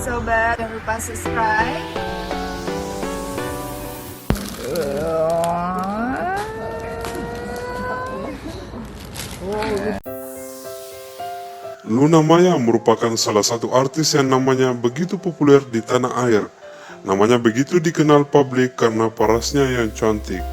sobat, jangan lupa subscribe. Luna Maya merupakan salah satu artis yang namanya begitu populer di tanah air. Namanya begitu dikenal publik karena parasnya yang cantik.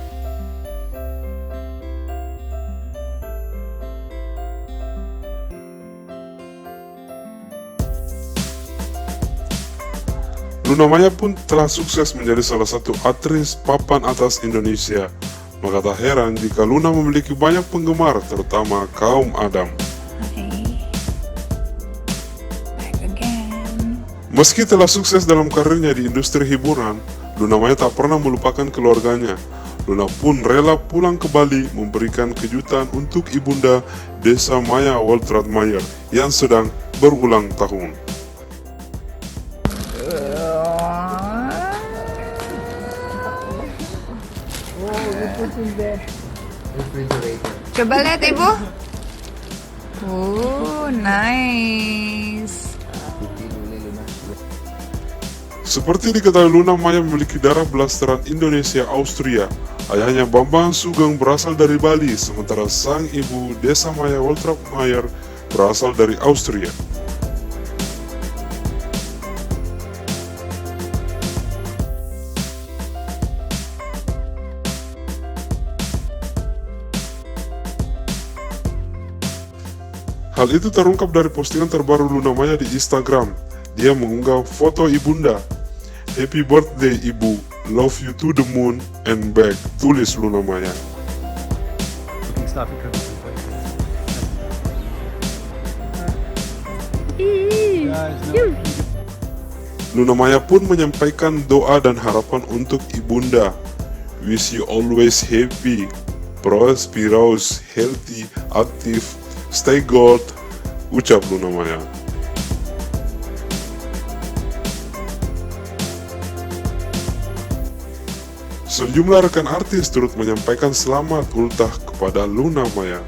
Luna Maya pun telah sukses menjadi salah satu aktris papan atas Indonesia. Maka tak heran jika Luna memiliki banyak penggemar, terutama kaum Adam. Meski telah sukses dalam karirnya di industri hiburan, Luna Maya tak pernah melupakan keluarganya. Luna pun rela pulang ke Bali memberikan kejutan untuk ibunda Desa Maya Waltrat-Mayer yang sedang berulang tahun. Coba lihat ibu. Nice. Seperti diketahui, Luna Maya memiliki darah blasteran Indonesia-Austria. Ayahnya Bambang Sugeng berasal dari Bali, sementara sang ibu Desa Maya Waltrat-Mayer berasal dari Austria. Hal itu terungkap dari postingan terbaru Luna Maya di Instagram. Dia mengunggah foto ibunda. "Happy birthday ibu, love you to the moon and back," tulis Luna Maya. Luna Maya pun menyampaikan doa dan harapan untuk ibunda. "Wish you always happy, prosperous, healthy, active, stay gold," ucap Luna Maya. Sejumlah rekan artis turut menyampaikan selamat ultah kepada Luna Maya.